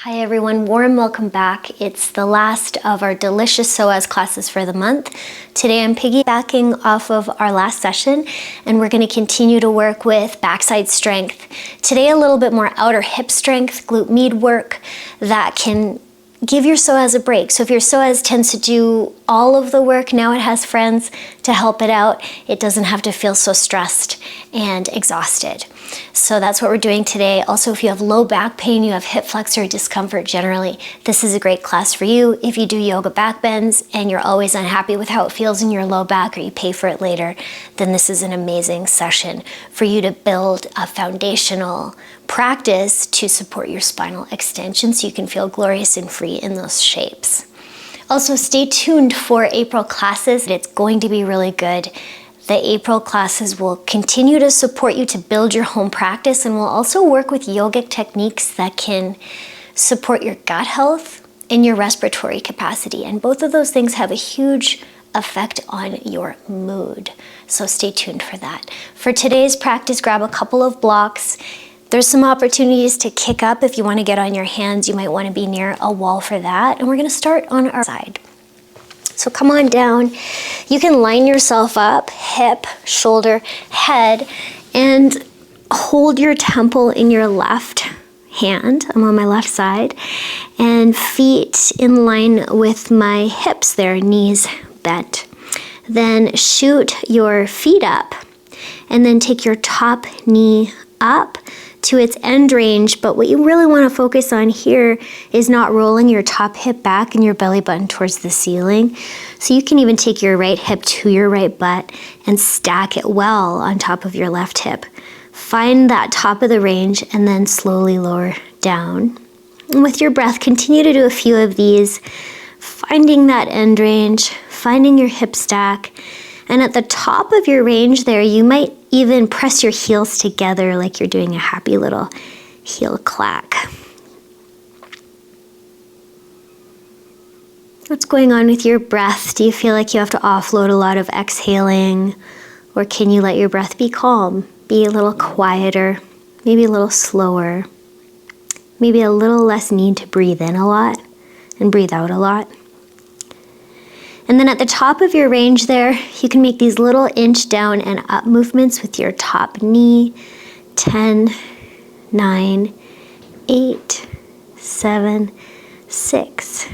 Hi everyone, warm welcome back. It's the last of our delicious Psoas classes for the month. Today I'm piggybacking off of our last session and we're going to continue to work with backside strength. Today a little bit more outer hip strength, glute med work that can give your psoas a break. So if your psoas tends to do all of the work, now it has friends to help it out. It doesn't have to feel so stressed and exhausted. So that's what we're doing today. Also, if you have low back pain, you have hip flexor discomfort generally, this is a great class for you. If you do yoga back bends and you're always unhappy with how it feels in your low back or you pay for it later, then this is an amazing session for you to build a foundational practice to support your spinal extension so you can feel glorious and free in those shapes. Also, stay tuned for April classes. It's going to be really good. The April classes will continue to support you to build your home practice, and we'll also work with yogic techniques that can support your gut health and your respiratory capacity. And both of those things have a huge effect on your mood. So stay tuned for that. For today's practice, grab a couple of blocks. There's some opportunities to kick up. If you want to get on your hands, you might want to be near a wall for that. And we're going to start on our side. So come on down. You can line yourself up, hip, shoulder, head, and hold your temple in your left hand. I'm on my left side. And feet in line with my hips there, knees bent. Then shoot your feet up. And then take your top knee up to its end range, but what you really want to focus on here is not rolling your top hip back and your belly button towards the ceiling. So you can even take your right hip to your right butt and stack it well on top of your left hip. Find that top of the range and then slowly lower down. And with your breath, continue to do a few of these, finding that end range, finding your hip stack. And at the top of your range there, you might even press your heels together like you're doing a happy little heel clack. What's going on with your breath? Do you feel like you have to offload a lot of exhaling? Or can you let your breath be calm, be a little quieter, maybe a little slower, maybe a little less need to breathe in a lot and breathe out a lot? And then at the top of your range there, you can make these little inch down and up movements with your top knee. 10, 9, 8, 7, 6,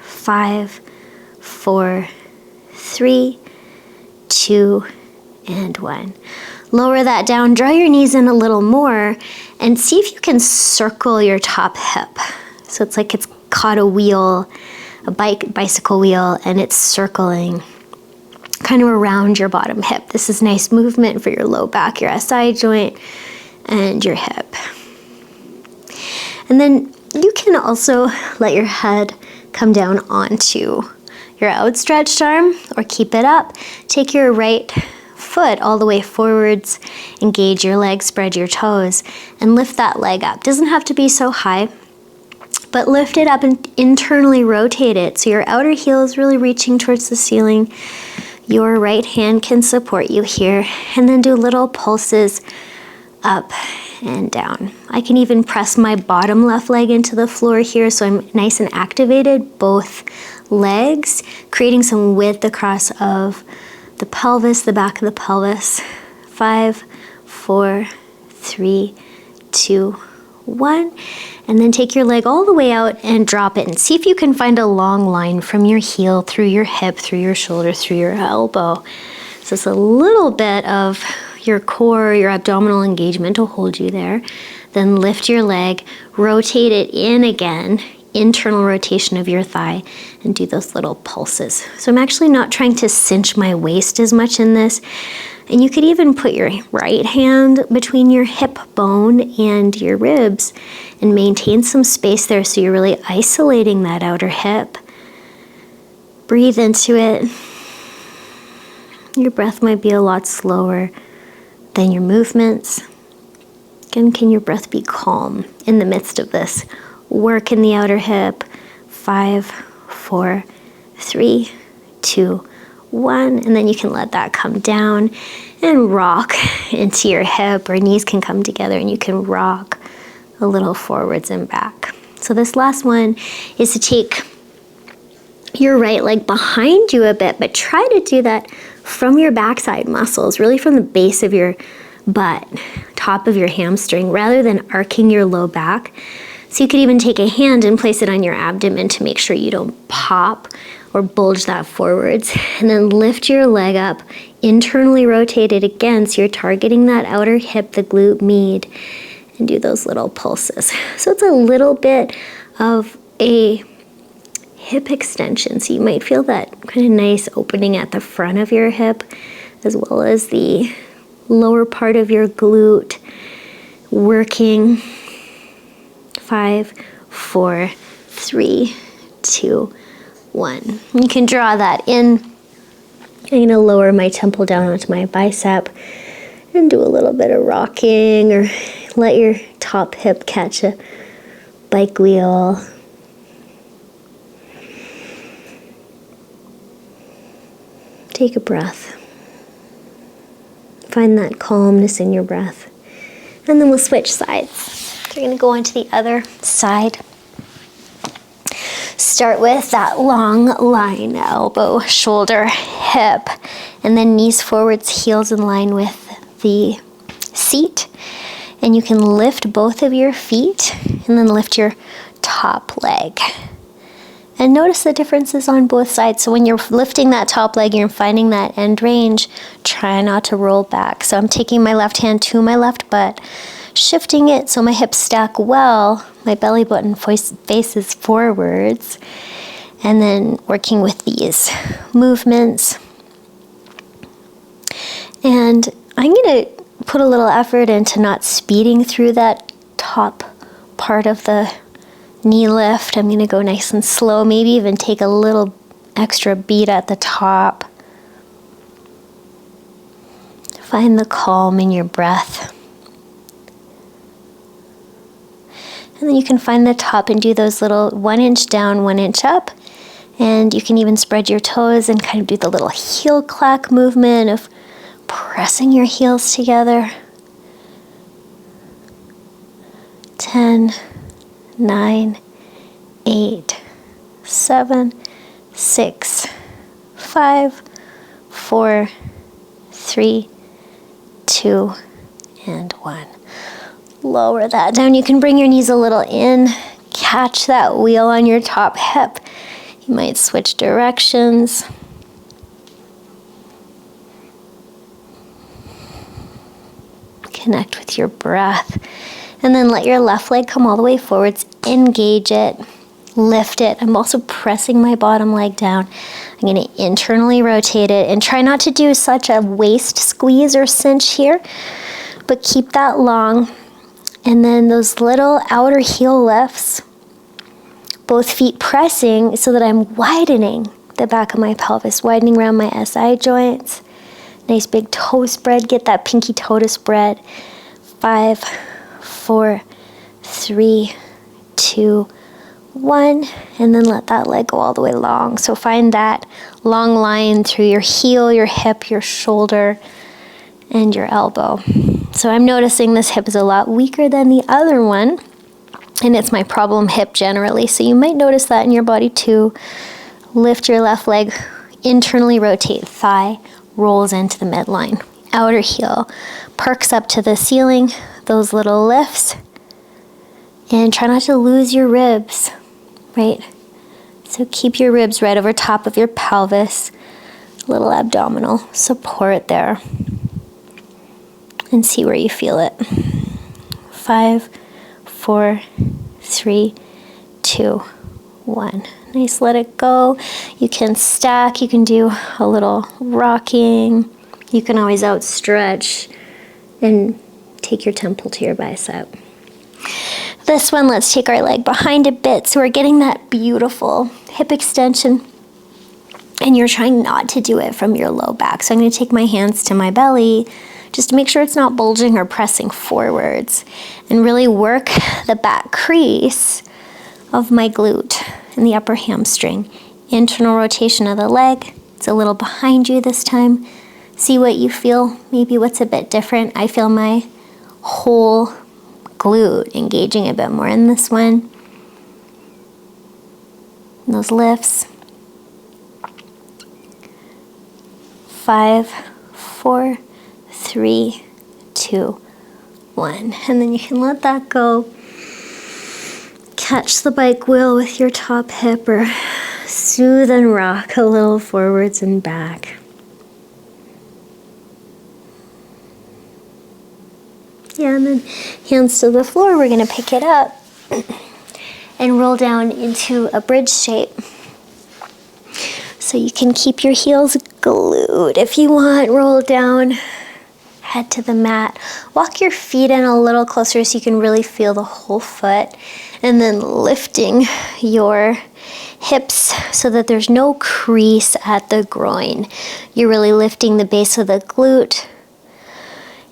5, 4, 3, 2, and 1. Lower that down, draw your knees in a little more, and see if you can circle your top hip. So it's like it's caught a wheel, a bicycle wheel, and it's circling kind of around your bottom hip. This is nice movement for your low back, your SI joint, and your hip. And then you can also let your head come down onto your outstretched arm or keep it up. Take your right foot all the way forwards, engage your legs, spread your toes, and lift that leg up. Doesn't have to be so high, but lift it up and internally rotate it so your outer heel is really reaching towards the ceiling. Your right hand can support you here, and then do little pulses up and down. I can even press my bottom left leg into the floor here so I'm nice and activated, both legs, creating some width across of the pelvis, the back of the pelvis. 5, 4, 3, 2, 1. And then take your leg all the way out and drop it, and see if you can find a long line from your heel through your hip, through your shoulder, through your elbow. So it's a little bit of your core, your abdominal engagement to hold you there. Then lift your leg, rotate it in again, internal rotation of your thigh, and do those little pulses. So I'm actually not trying to cinch my waist as much in this. And you could even put your right hand between your hip bone and your ribs and maintain some space there so you're really isolating that outer hip. Breathe into it. Your breath might be a lot slower than your movements. Again, can your breath be calm in the midst of this work in the outer hip? 5, 4, 3, 2, 1, and then you can let that come down and rock into your hip, or knees can come together and you can rock a little forwards and back. So this last one is to take your right leg behind you a bit, but try to do that from your backside muscles, really from the base of your butt, top of your hamstring, rather than arcing your low back. So you could even take a hand and place it on your abdomen to make sure you don't pop or bulge that forwards. And then lift your leg up, internally rotate it again, so you're targeting that outer hip, the glute med, and do those little pulses. So it's a little bit of a hip extension. So you might feel that kind of nice opening at the front of your hip, as well as the lower part of your glute working. 5, 4, 3, 2, 1. You can draw that in. I'm going to lower my temple down onto my bicep and do a little bit of rocking, or let your top hip catch a bike wheel. Take a breath. Find that calmness in your breath. And then we'll switch sides. So you're going to go onto the other side. Start with that long line, elbow, shoulder, hip, and then knees forwards, heels in line with the seat. And you can lift both of your feet and then lift your top leg. And notice the differences on both sides. So when you're lifting that top leg, you're finding that end range. Try not to roll back. So I'm taking my left hand to my left butt, shifting it so my hips stack well, my belly button faces forwards, and then working with these movements. And I'm going to put a little effort into not speeding through that top part of the knee lift. I'm going to go nice and slow, maybe even take a little extra beat at the top. Find the calm in your breath. And then you can find the top and do those little 1 inch down, 1 inch up. And you can even spread your toes and kind of do the little heel clack movement of pressing your heels together. 10, 9, 8, 7, 6, 5, 4, 3, 2, and 1. Lower that down. You can bring your knees a little in, catch that wheel on your top hip. You might switch directions. Connect with your breath. And then let your left leg come all the way forwards. Engage it. Lift it. I'm also pressing my bottom leg down. I'm going to internally rotate it and try not to do such a waist squeeze or cinch here, but keep that long. And then those little outer heel lifts, both feet pressing so that I'm widening the back of my pelvis, widening around my SI joints. Nice big toe spread. Get that pinky toe to spread. 5, 4, 3, 2, 1. And then let that leg go all the way long. So find that long line through your heel, your hip, your shoulder, and your elbow. So I'm noticing this hip is a lot weaker than the other one, and it's my problem hip generally. So you might notice that in your body too. Lift your left leg, internally rotate thigh, rolls into the midline. Outer heel perks up to the ceiling, those little lifts, and try not to lose your ribs, right? So keep your ribs right over top of your pelvis, little abdominal support there. And see where you feel it. 5, 4, 3, 2, 1. Nice, let it go. You can stack, you can do a little rocking. You can always outstretch and take your temple to your bicep. This one, let's take our leg behind a bit so we're getting that beautiful hip extension. And you're trying not to do it from your low back. So I'm going to take my hands to my belly, just to make sure it's not bulging or pressing forwards, and really work the back crease of my glute and the upper hamstring. Internal rotation of the leg. It's a little behind you this time. See what you feel, maybe what's a bit different. I feel my whole glute engaging a bit more in this one. And those lifts. 5, 4, 3, 2, 1. And then you can let that go. Catch the bike wheel with your top hip or soothe and rock a little forwards and back. Yeah, and then hands to the floor. We're going to pick it up and roll down into a bridge shape. So you can keep your heels glued if you want. Roll down, head to the mat. Walk your feet in a little closer so you can really feel the whole foot. And then lifting your hips so that there's no crease at the groin. You're really lifting the base of the glute.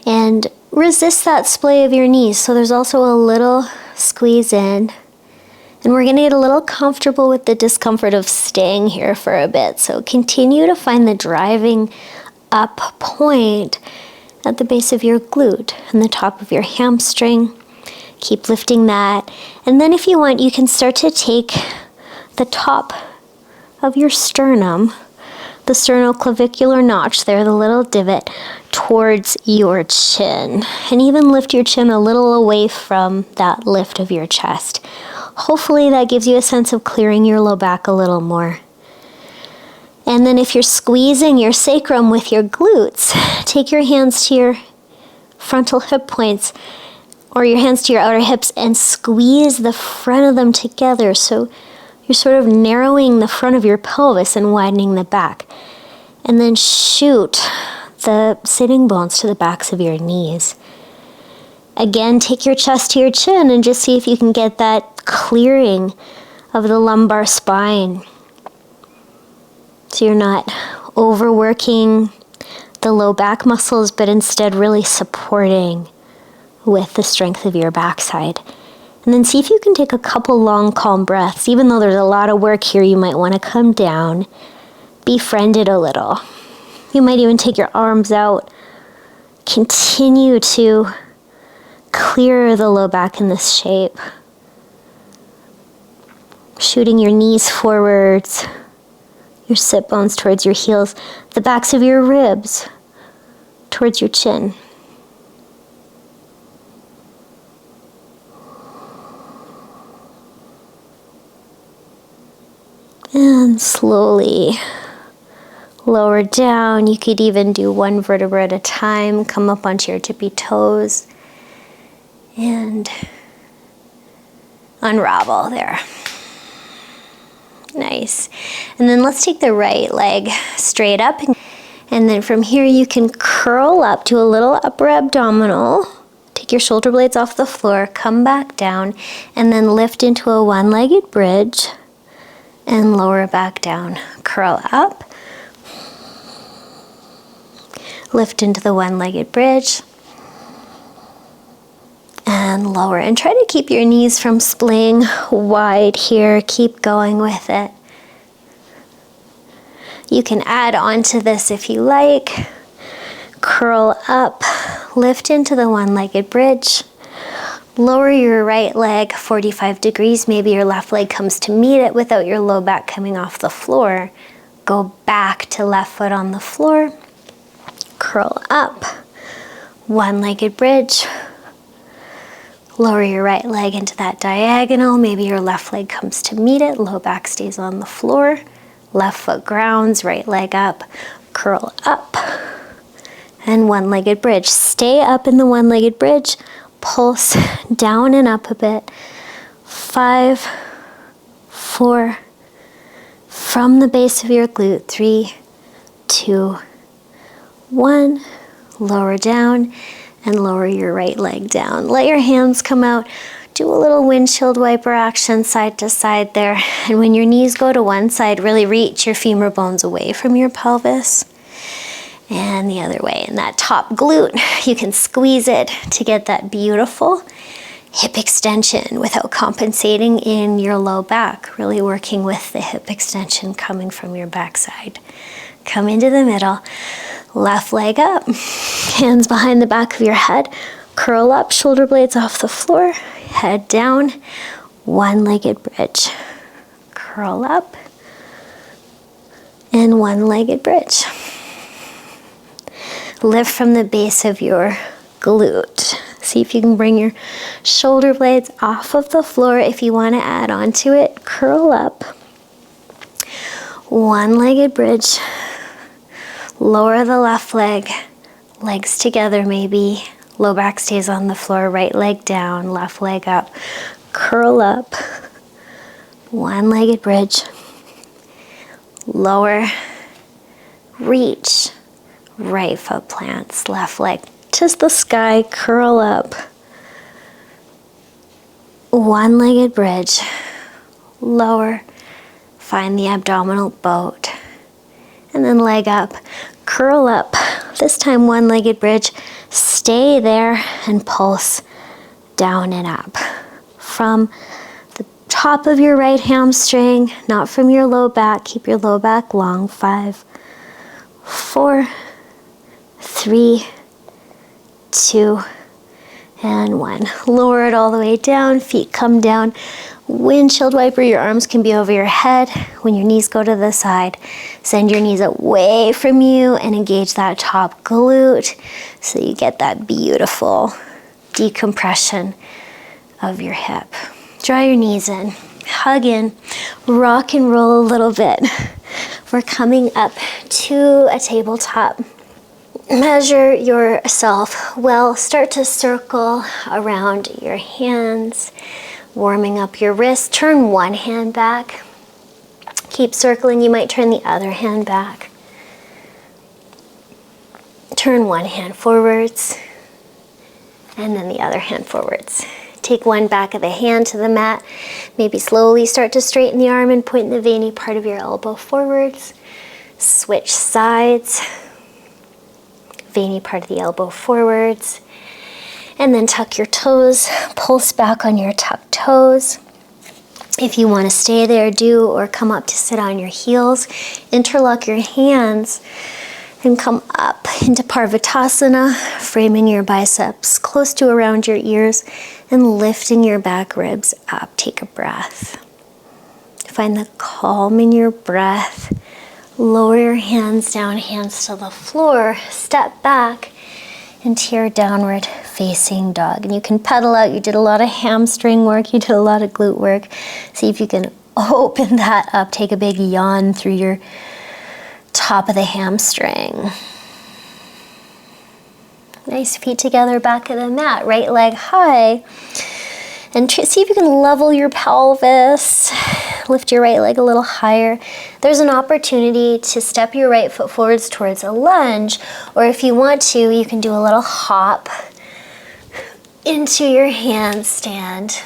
And resist that splay of your knees. So there's also a little squeeze in. And we're going to get a little comfortable with the discomfort of staying here for a bit. So continue to find the driving up point at the base of your glute and the top of your hamstring. Keep lifting that. And then if you want, you can start to take the top of your sternum, the sternoclavicular notch there, the little divot, towards your chin. And even lift your chin a little away from that lift of your chest. Hopefully that gives you a sense of clearing your low back a little more. And then if you're squeezing your sacrum with your glutes, take your hands to your frontal hip points or your hands to your outer hips and squeeze the front of them together. So you're sort of narrowing the front of your pelvis and widening the back. And then shoot the sitting bones to the backs of your knees. Again, take your chest to your chin and just see if you can get that clearing of the lumbar spine. So you're not overworking the low back muscles, but instead really supporting with the strength of your backside. And then see if you can take a couple long, calm breaths. Even though there's a lot of work here, you might want to come down, befriend it a little. You might even take your arms out. Continue to clear the low back in this shape. Shooting your knees forwards, your sit bones towards your heels, the backs of your ribs towards your chin. And slowly lower down. You could even do one vertebra at a time. Come up onto your tippy toes and unravel there. Nice. And then let's take the right leg straight up. And then from here you can curl up to a little upper abdominal. Take your shoulder blades off the floor, come back down, and then lift into a one-legged bridge and lower back down. Curl up. Lift into the one-legged bridge. And lower. And try to keep your knees from splaying wide here. Keep going with it. You can add on to this if you like. Curl up. Lift into the one-legged bridge. Lower your right leg 45 degrees. Maybe your left leg comes to meet it without your low back coming off the floor. Go back to left foot on the floor. Curl up. One-legged bridge. Lower your right leg into that diagonal. Maybe your left leg comes to meet it. Low back stays on the floor. Left foot grounds, right leg up. Curl up. And one-legged bridge. Stay up in the one-legged bridge. Pulse down and up a bit. 5, 4, from the base of your glute. 3, 2, 1. Lower down and lower your right leg down. Let your hands come out. Do a little windshield wiper action side to side there. And when your knees go to one side, really reach your femur bones away from your pelvis. And the other way. And that top glute, you can squeeze it to get that beautiful hip extension without compensating in your low back. Really working with the hip extension coming from your backside. Come into the middle. Left leg up. Hands behind the back of your head. Curl up, shoulder blades off the floor. Head down. One-legged bridge. curl up, and one-legged bridge. Lift from the base of your glute. See if you can bring your shoulder blades off of the floor. If you want to add on to it, curl up. One-legged bridge. Lower the left leg, legs together maybe. Low back stays on the floor, right leg down, left leg up. Curl up. One-legged bridge. Lower, reach. Right foot plants, left leg to the sky, curl up. One-legged bridge. Lower, find the abdominal boat. And then leg up, curl up. This time one-legged bridge. Stay there and pulse down and up. From the top of your right hamstring, not from your low back. Keep your low back long. 5, 4, 3, 2, and 1. Lower it all the way down, feet come down. Windshield wiper, your arms can be over your head. When your knees go to the side, send your knees away from you and engage that top glute so you get that beautiful decompression of your hip. Draw your knees in, hug in, rock and roll a little bit. We're coming up to a tabletop. Measure yourself well. Start to circle around your hands, warming up your wrists. Turn one hand back. Keep circling. You might turn the other hand back. Turn one hand forwards, and then the other hand forwards. Take one back of the hand to the mat. Maybe slowly start to straighten the arm and point the veiny part of your elbow forwards. Switch sides. Veiny part of the elbow forwards. And then tuck your toes, pulse back on your tucked toes. If you want to stay there, do, or come up to sit on your heels. Interlock your hands and come up into Parvatasana, framing your biceps close to around your ears and lifting your back ribs up. Take a breath. Find the calm in your breath. Lower your hands down, hands to the floor. Step back into your downward facing dog. And you can pedal out. You did a lot of hamstring work. You did a lot of glute work. See if you can open that up. Take a big yawn through your top of the hamstring. Nice, feet together, back of the mat. Right leg high. And see if you can level your pelvis. Lift your right leg a little higher. There's an opportunity to step your right foot forwards towards a lunge, or if you want to, you can do a little hop into your handstand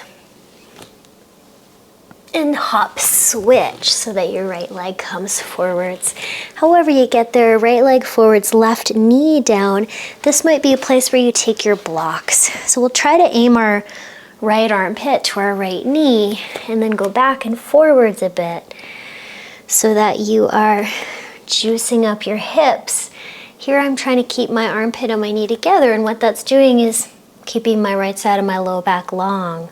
and hop switch so that your right leg comes forwards. However you get there, right leg forwards, left knee down. This might be a place where you take your blocks. So we'll try to aim our right armpit to our right knee and then go back and forwards a bit so that you are juicing up your hips. Here I'm trying to keep my armpit and my knee together, and what that's doing is keeping my right side of my low back long,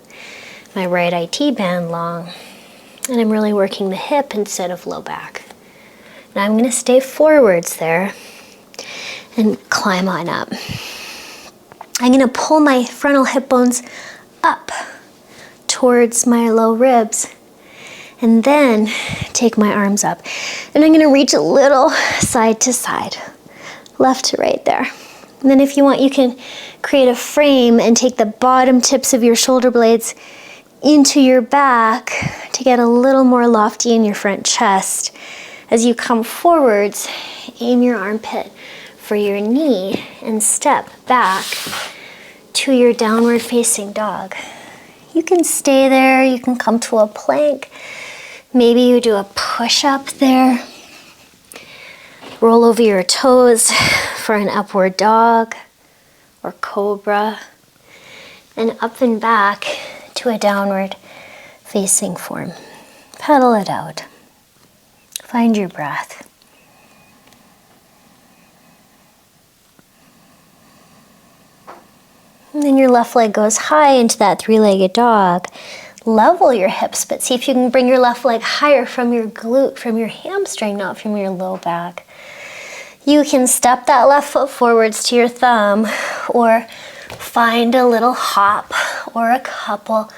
my right IT band long, and I'm really working the hip instead of low back. Now I'm going to stay forwards there and climb on up. I'm going to pull my frontal hip bones up towards my low ribs and then take my arms up. And I'm going to reach a little side to side, left to right there. And then if you want, you can create a frame and take the bottom tips of your shoulder blades into your back to get a little more lofty in your front chest. As you come forwards, aim your armpit for your knee and step back to your downward facing dog. You can stay there, you can come to a plank. Maybe you do a push-up there. Roll over your toes for an upward dog or cobra. And up and back to a downward facing form. Pedal it out. Find your breath. And then your left leg goes high into that three-legged dog. Level your hips, but see if you can bring your left leg higher from your glute, from your hamstring, not from your low back. You can step that left foot forwards to your thumb, or find a little hop or a couple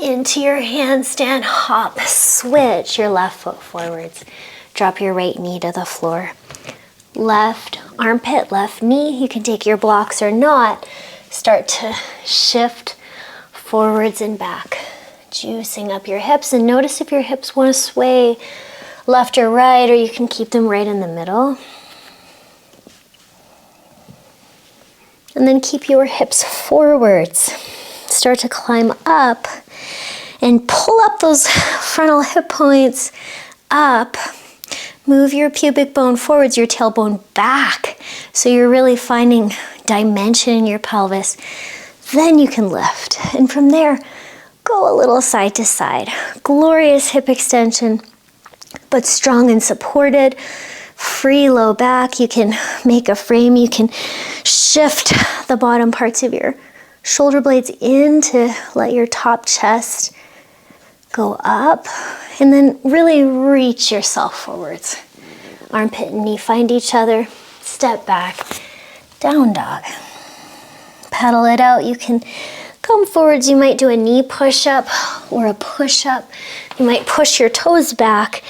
into your handstand hop. Switch your left foot forwards. Drop your right knee to the floor. Left armpit, left knee. You can take your blocks or not. Start to shift forwards and back. Juicing up your hips, and notice if your hips want to sway left or right, or you can keep them right in the middle. And then keep your hips forwards. Start to climb up and pull up those frontal hip points up. Move your pubic bone forwards, your tailbone back. So you're really finding dimension in your pelvis. Then you can lift. And from there, go a little side to side. Glorious hip extension, but strong and supported. Free low back. You can make a frame. You can shift the bottom parts of your shoulder blades in to let your top chest go up. And then really reach yourself forwards. Armpit and knee find each other. Step back. Down dog. Pedal it out. You can come forwards. You might do a knee push-up or a push-up. You might push your toes back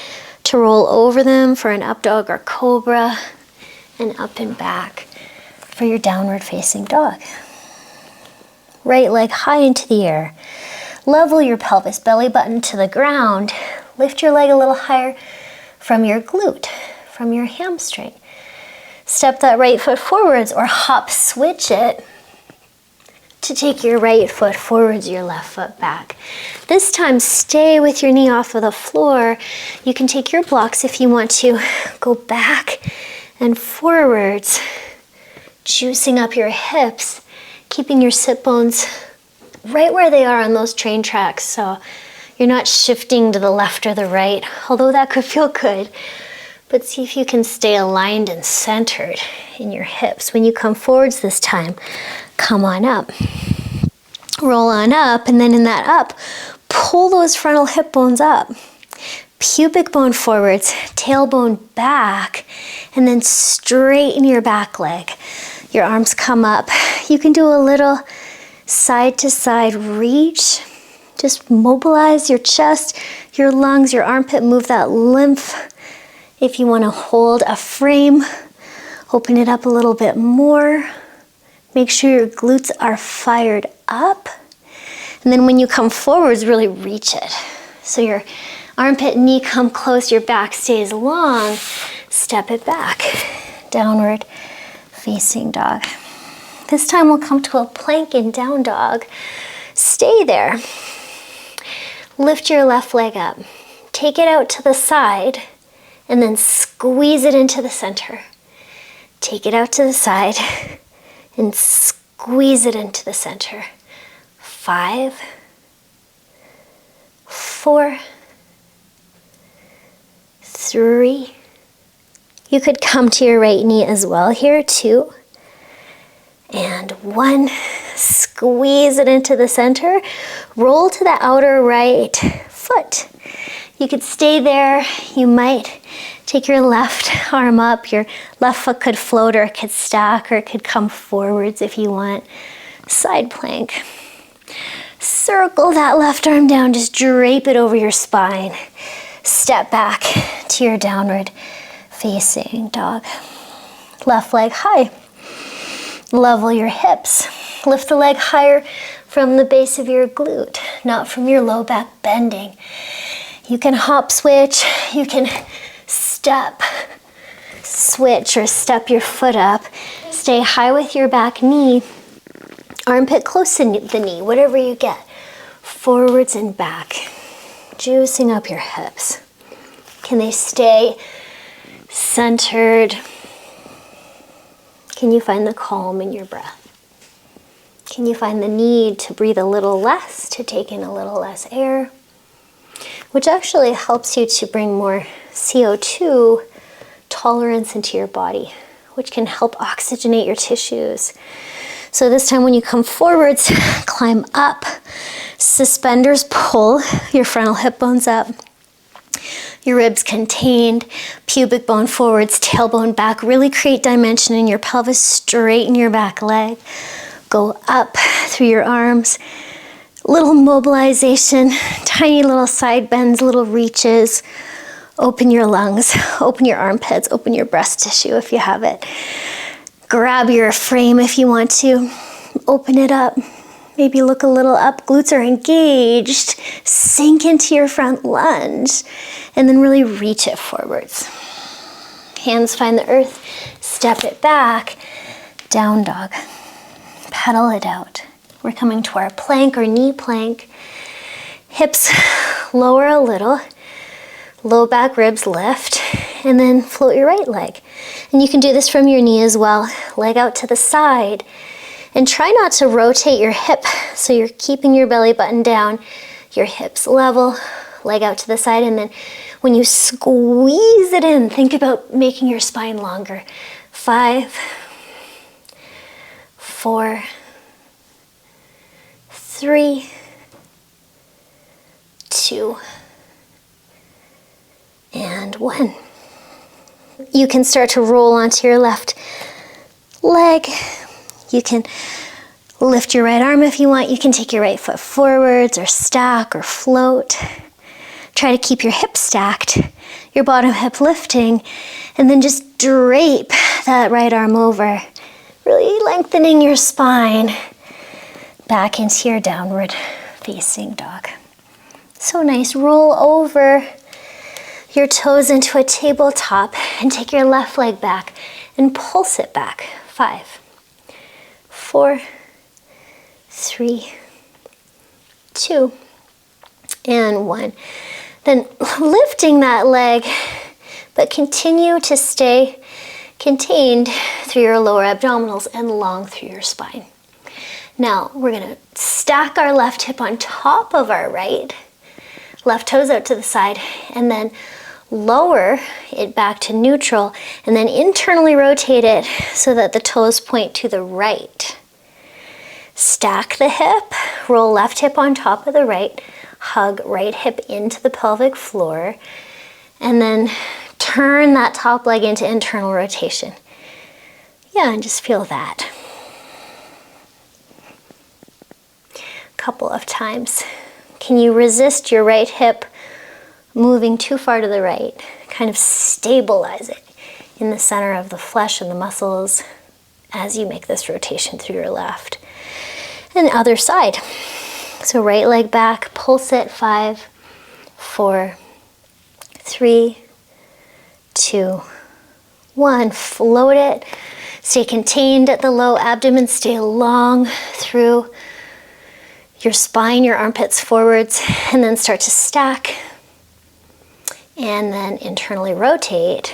to roll over them for an up dog or cobra, and up and back for your downward facing dog. Right leg high into the air. Level your pelvis, belly button to the ground. Lift your leg a little higher from your glute, from your hamstring. Step that right foot forwards, or hop switch it to take your right foot forwards, your left foot back. This time, stay with your knee off of the floor. You can take your blocks if you want to. Go back and forwards, juicing up your hips, keeping your sit bones right where they are on those train tracks. So you're not shifting to the left or the right, although that could feel good. But see if you can stay aligned and centered in your hips. When you come forwards this time, come on up. Roll on up, and then in that up, pull those frontal hip bones up. Pubic bone forwards, tailbone back, and then straighten your back leg. Your arms come up. You can do a little side to side reach. Just mobilize your chest, your lungs, your armpit, move that lymph. If you want to hold a frame, open it up a little bit more. Make sure your glutes are fired up. And then when you come forwards, really reach it. So your armpit and knee come close, your back stays long. Step it back. Downward facing dog. This time we'll come to a plank and down dog. Stay there. Lift your left leg up. Take it out to the side and then squeeze it into the center. Take it out to the side and squeeze it into the center. 5, 4, 3. You could come to your right knee as well here, 2. And 1. Squeeze it into the center. Roll to the outer right foot. You could stay there. You might take your left arm up. Your left foot could float, or it could stack, or it could come forwards if you want. Side plank. Circle that left arm down. Just drape it over your spine. Step back to your downward facing dog. Left leg high. Level your hips. Lift the leg higher from the base of your glute, not from your low back bending. You can hop switch. You can step switch or step your foot up. Stay high with your back knee. Armpit close to the knee, whatever you get. Forwards and back. Juicing up your hips. Can they stay centered? Can you find the calm in your breath? Can you find the need to breathe a little less, to take in a little less air? Which actually helps you to bring more CO2 tolerance into your body, which can help oxygenate your tissues. So this time when you come forwards, climb up, Suspenders pull your frontal hip bones up. Your ribs contained, pubic bone forwards, tailbone back. Really create dimension in your pelvis, straighten your back leg. Go up through your arms. Little mobilization, tiny little side bends, little reaches. Open your lungs, open your armpits, open your breast tissue if you have it. Grab your frame if you want to. Open it up. Maybe look a little up, glutes are engaged. Sink into your front lunge and then really reach it forwards. Hands find the earth, step it back, down dog. Pedal it out. We're coming to our plank or knee plank. Hips lower a little, low back ribs lift, and then float your right leg. And you can do this from your knee as well. Leg out to the side. And try not to rotate your hip, so you're keeping your belly button down, your hips level, leg out to the side, and then when you squeeze it in, think about making your spine longer. 5, 4, 3, 2, and 1. You can start to roll onto your left leg. You can lift your right arm if you want. You can take your right foot forwards or stack or float. Try to keep your hips stacked, your bottom hip lifting, and then just drape that right arm over, really lengthening your spine back into your downward facing dog. So nice. Roll over your toes into a tabletop and take your left leg back and pulse it back. 5, 4, 3, 2, and 1. Then lifting that leg, but continue to stay contained through your lower abdominals and long through your spine. Now we're gonna stack our left hip on top of our right, left toes out to the side, and then lower it back to neutral, and then internally rotate it so that the toes point to the right. Stack the hip, roll left hip on top of the right, hug right hip into the pelvic floor, and then turn that top leg into internal rotation. Yeah, and just feel that. A couple of times. Can you resist your right hip moving too far to the right? Kind of stabilize it in the center of the flesh and the muscles as you make this rotation through your left. And other side. So right leg back, pulse it. 5, 4, 3, 2, 1. Float it. Stay contained at the low abdomen. Stay long through your spine, your armpits forwards, and then start to stack. And then internally rotate.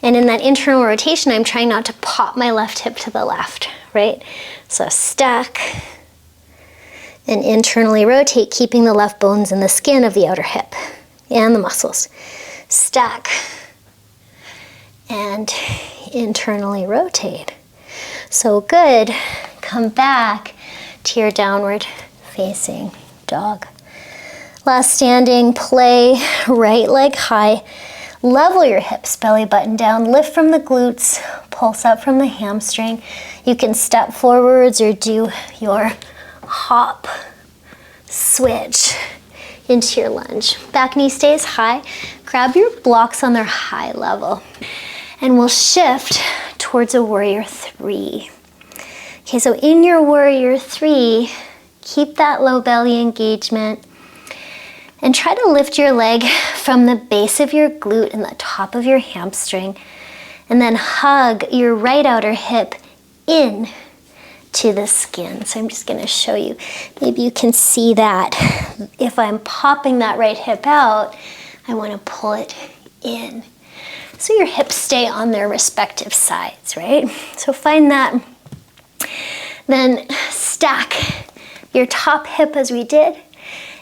And in that internal rotation, I'm trying not to pop my left hip to the left, right? So stack and internally rotate, keeping the left bones in the skin of the outer hip and the muscles. Stack and internally rotate. So good. Come back to your downward facing dog. Last standing, play, right leg high. Level your hips, belly button down, lift from the glutes, pulse up from the hamstring. You can step forwards or do your hop, switch into your lunge. Back knee stays high. Grab your blocks on their high level. And we'll shift towards a warrior 3. Okay, so in your warrior 3, keep that low belly engagement. And try to lift your leg from the base of your glute and the top of your hamstring. And then hug your right outer hip in to the skin. So I'm just going to show you. Maybe you can see that. If I'm popping that right hip out, I want to pull it in. So your hips stay on their respective sides, right? So find that. Then stack your top hip as we did.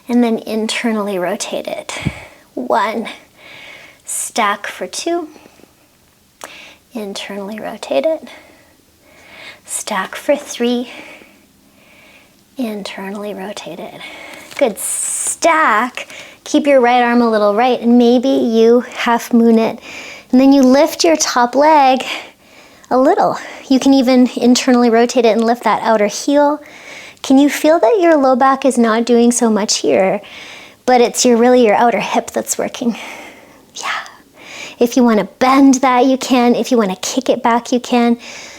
And then internally rotate it. 1, stack for 2, internally rotate it. Stack for 3, Internally rotated. Good. Stack. Keep your right arm a little right, and maybe you half moon it. And then you lift your top leg a little. You can even internally rotate it and lift that outer heel. Can you feel that your low back is not doing so much here, but it's really your outer hip that's working? Yeah. If you want to bend that, you can. If you want to kick it back, you can.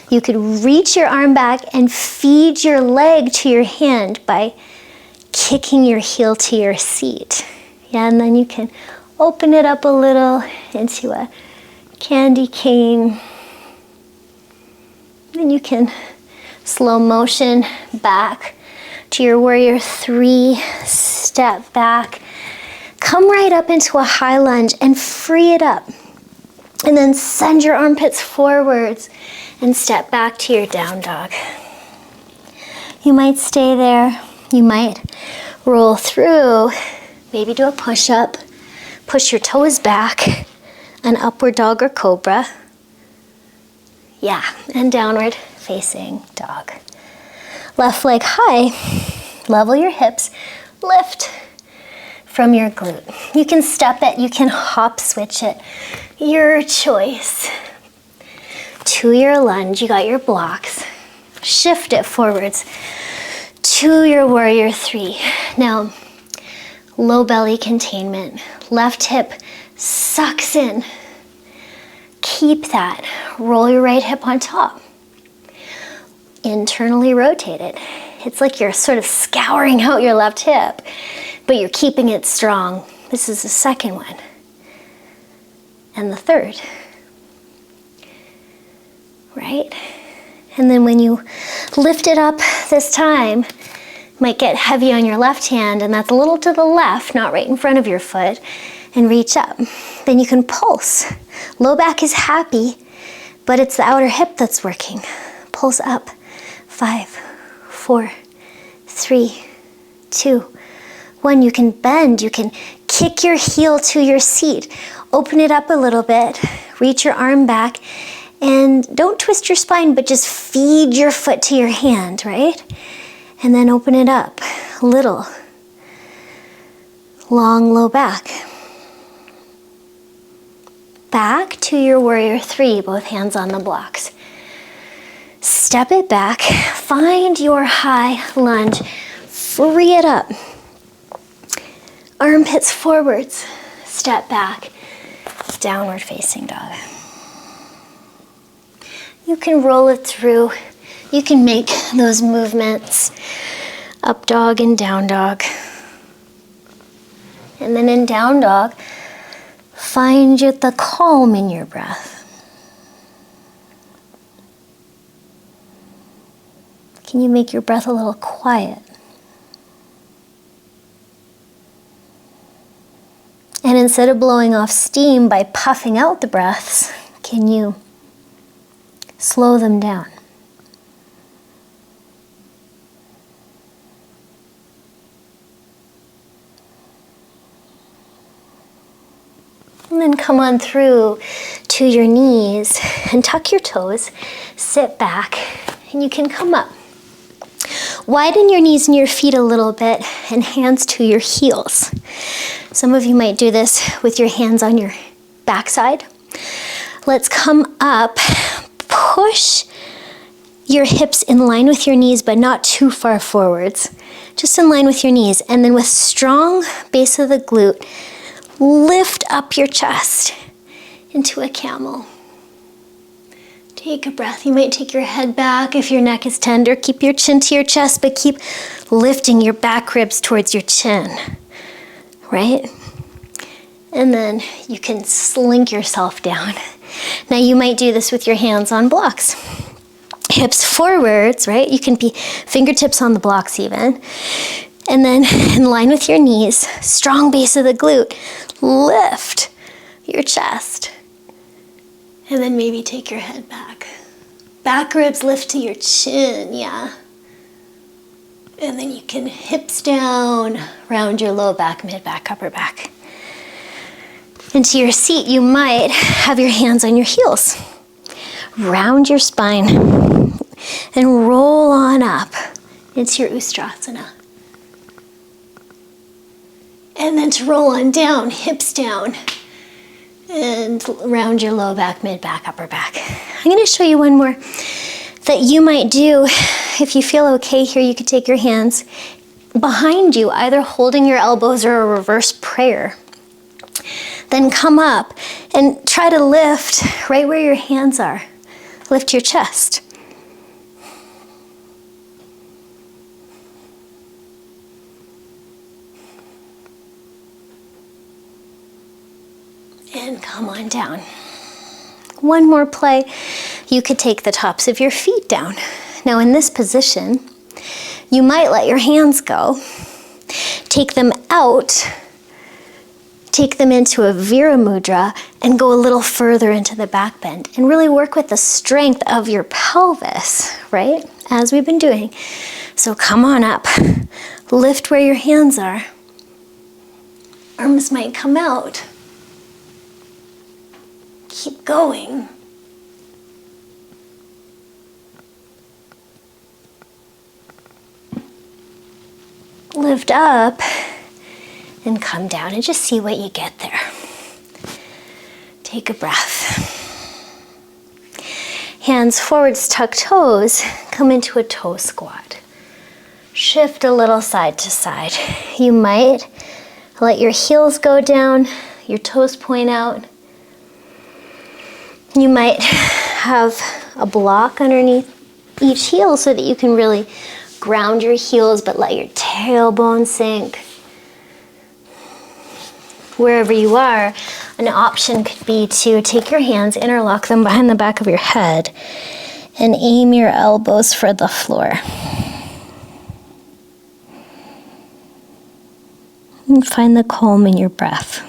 You could reach your arm back and feed your leg to your hand by kicking your heel to your seat. Yeah, and then you can open it up a little into a candy cane. Then you can slow motion back to your warrior 3, step back. Come right up into a high lunge and free it up. And then send your armpits forwards and step back to your down dog. You might stay there. You might roll through, maybe do a push-up, push your toes back, an upward dog or cobra. Yeah, and downward facing dog. Left leg high, level your hips, lift from your glute. You can step it, you can hop switch it, your choice. To your lunge, you got your blocks. Shift it forwards to your warrior 3. Now, low belly containment. Left hip sucks in. Keep that. Roll your right hip on top. Internally rotate it. It's like you're sort of scouring out your left hip, but you're keeping it strong. This is the second one. And the third. Right? And then when you lift it up this time, it might get heavy on your left hand, and that's a little to the left, not right in front of your foot, and reach up. Then you can pulse. Low back is happy, but it's the outer hip that's working. Pulse up. 5, 4, 3, 2, 1. You can bend. You can kick your heel to your seat. Open it up a little bit. Reach your arm back. And don't twist your spine, but just feed your foot to your hand, right? And then open it up a little. Long, low back. Back to your warrior 3, both hands on the blocks. Step it back, find your high lunge, free it up. Armpits forwards, step back, downward facing dog. You can roll it through. You can make those movements, up dog and down dog. And then in down dog, find the calm in your breath. Can you make your breath a little quiet? And instead of blowing off steam by puffing out the breaths, can you slow them down? And then come on through to your knees and tuck your toes, sit back, and you can come up. Widen your knees and your feet a little bit and hands to your heels. Some of you might do this with your hands on your backside. Let's come up, push your hips in line with your knees, but not too far forwards. Just in line with your knees. And then with strong base of the glute, lift up your chest into a camel. Take a breath. You might take your head back if your neck is tender. Keep your chin to your chest, but keep lifting your back ribs towards your chin, right? And then you can slink yourself down. Now you might do this with your hands on blocks. Hips forwards, right? You can be fingertips on the blocks even. And then in line with your knees, strong base of the glute, lift your chest. And then maybe take your head back. Back ribs lift to your chin, yeah. And then you can hips down, round your low back, mid back, upper back. Into your seat, you might have your hands on your heels. Round your spine and roll on up. It's your Ustrasana. And then to roll on down, hips down, and round your low back, mid back, upper back. I'm going to show you one more that you might do. If you feel okay here, you could take your hands behind you, either holding your elbows or a reverse prayer. Then come up and try to lift right where your hands are. Lift your chest. And come on down. One more play. You could take the tops of your feet down. Now in this position, you might let your hands go. Take them out. Take them into a Vira Mudra and go a little further into the back bend and really work with the strength of your pelvis, right? As we've been doing. So come on up. Lift where your hands are. Arms might come out. Keep going. Lift up and come down and just see what you get there. Take a breath. Hands forwards, tuck toes, come into a toe squat. Shift a little side to side. You might let your heels go down, your toes point out. You might have a block underneath each heel so that you can really ground your heels but let your tailbone sink. Wherever you are, an option could be to take your hands, interlock them behind the back of your head, and aim your elbows for the floor. And find the calm in your breath.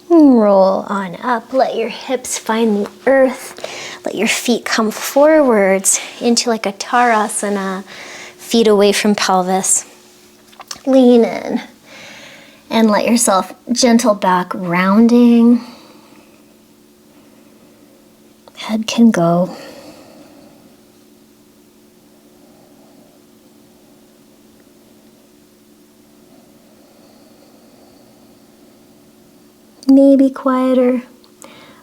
Roll on up, let your hips find the earth, let your feet come forwards into like a Tarasana, feet away from pelvis. Lean in and let yourself gentle back rounding. Head can go. Maybe quieter,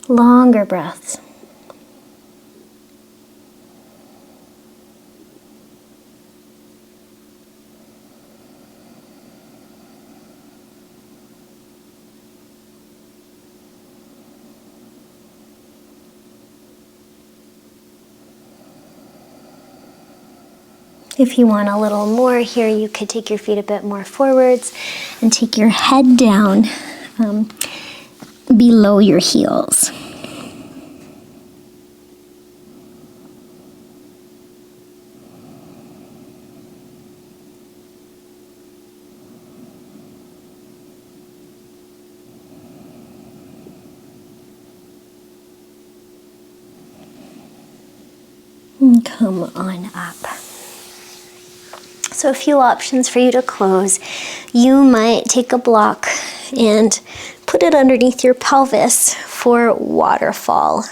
longer breaths. If you want a little more here, you could take your feet a bit more forwards and take your head down below your heels. And come on up. So a few options for you to close. You might take a block and put it underneath your pelvis for waterfall.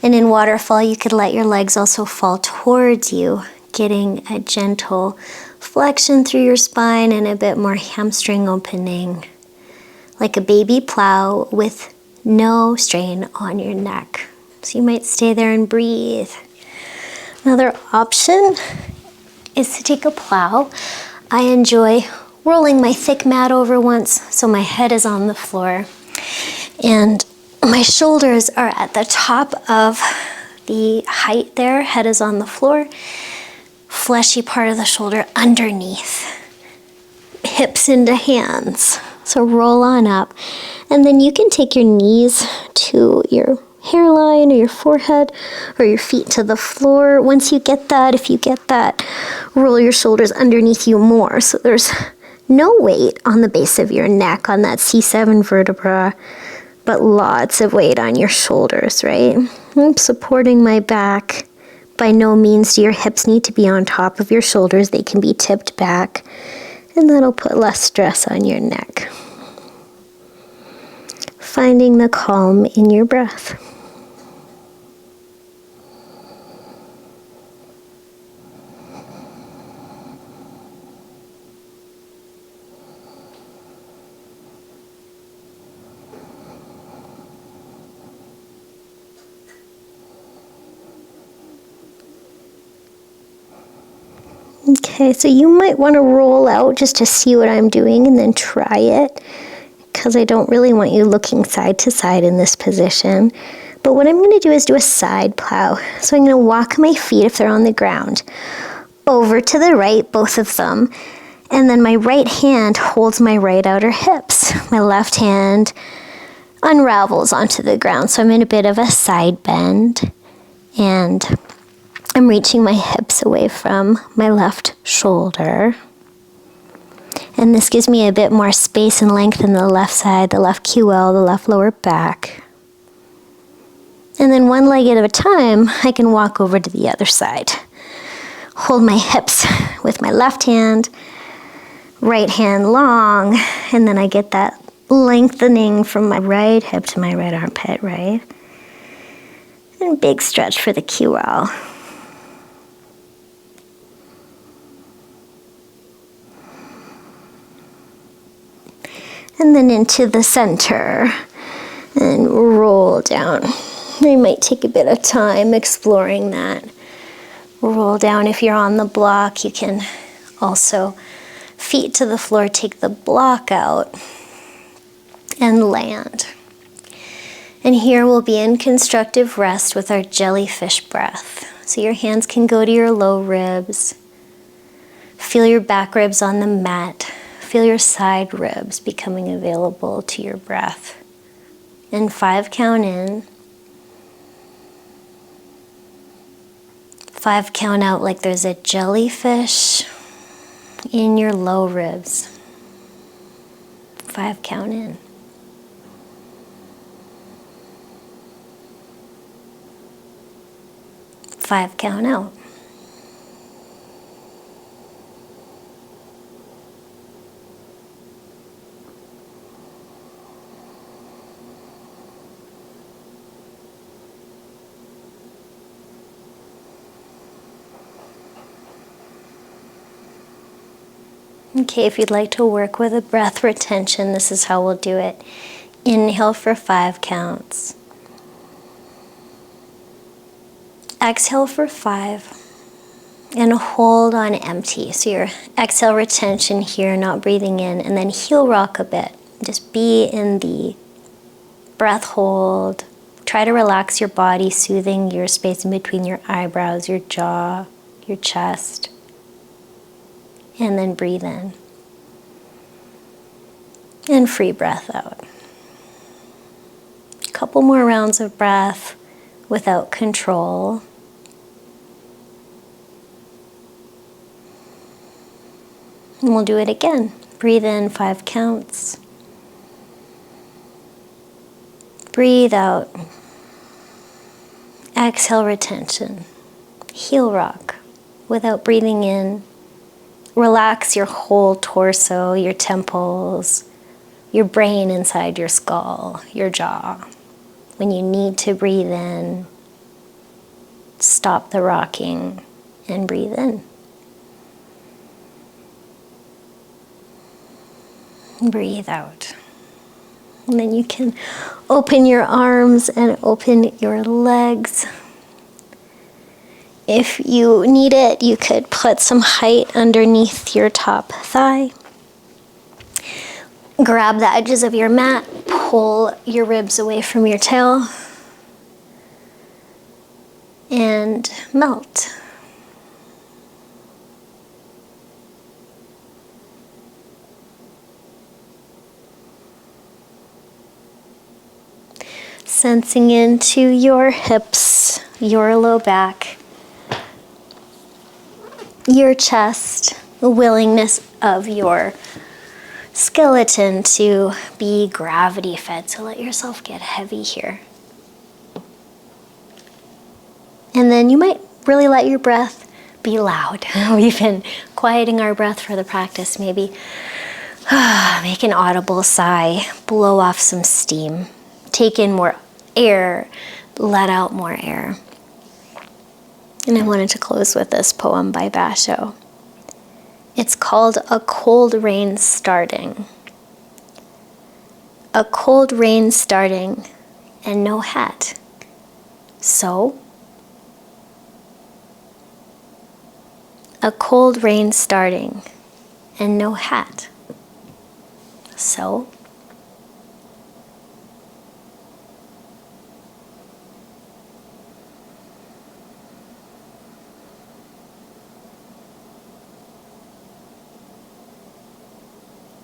And in waterfall, you could let your legs also fall towards you, getting a gentle flexion through your spine and a bit more hamstring opening, like a baby plow with no strain on your neck. So you might stay there and breathe. Another option is to take a plow. I enjoy rolling my thick mat over once so my head is on the floor and my shoulders are at the top of the height there. Head is on the floor, fleshy part of the shoulder underneath, hips into hands. So roll on up and then you can take your knees to your hairline or your forehead or your feet to the floor. Once you get that, if you get that, roll your shoulders underneath you more so there's no weight on the base of your neck, on that C7 vertebra. but lots of weight on your shoulders, right? I'm supporting my back. By no means do your hips need to be on top of your shoulders. They can be tipped back, and that'll put less stress on your neck. Finding the calm in your breath. Okay, so you might want to roll out just to see what I'm doing and then try it, because I don't really want you looking side to side in this position. But what I'm going to do is do a side plow. So I'm going to walk my feet, if they're on the ground, over to the right, both of them, and then my right hand holds my right outer hips. My left hand unravels onto the ground, so I'm in a bit of a side bend, and I'm reaching my hips away from my left shoulder. And this gives me a bit more space and length in the left side, the left QL, the left lower back. And then one leg at a time, I can walk over to the other side. Hold my hips with my left hand, right hand long, and then I get that lengthening from my right hip to my right armpit, right? And big stretch for the QL. And then into the center and roll down. You might take a bit of time exploring that. Roll down. If you're on the block, you can also feet to the floor, take the block out and land. And here we'll be in constructive rest with our jellyfish breath. So your hands can go to your low ribs. Feel your back ribs on the mat. Feel your side ribs becoming available to your breath. And 5 count in. 5 count out like there's a jellyfish in your low ribs. 5 count in. 5 count out. Okay, if you'd like to work with a breath retention, this is how we'll do it. Inhale for 5 counts. Exhale for 5. And hold on empty. So your exhale retention here, not breathing in, and then heel rock a bit. Just be in the breath hold. Try to relax your body, soothing your space in between your eyebrows, your jaw, your chest. And then breathe in. And free breath out. A couple more rounds of breath without control. And we'll do it again. Breathe in 5 counts. Breathe out. Exhale retention. Heel rock without breathing in. Relax your whole torso, your temples, your brain inside your skull, your jaw. When you need to breathe in, stop the rocking and breathe in. Breathe out. And then you can open your arms and open your legs. If you need it, you could put some height underneath your top thigh. Grab the edges of your mat, pull your ribs away from your tail, and melt. Sensing into your hips, your low back, your chest, the willingness of your skeleton to be gravity fed. So let yourself get heavy here. And then you might really let your breath be loud. We've been quieting our breath for the practice. Maybe make an audible sigh, blow off some steam, take in more air, let out more air. And I wanted to close with this poem by Basho. It's called A Cold Rain Starting. A cold rain starting and no hat. So? A cold rain starting and no hat. So?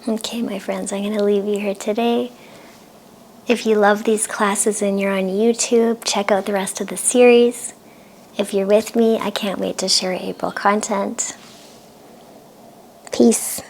Okay, my friends, I'm going to leave you here today. If you love these classes and you're on YouTube, check out the rest of the series. If you're with me, I can't wait to share April content. Peace.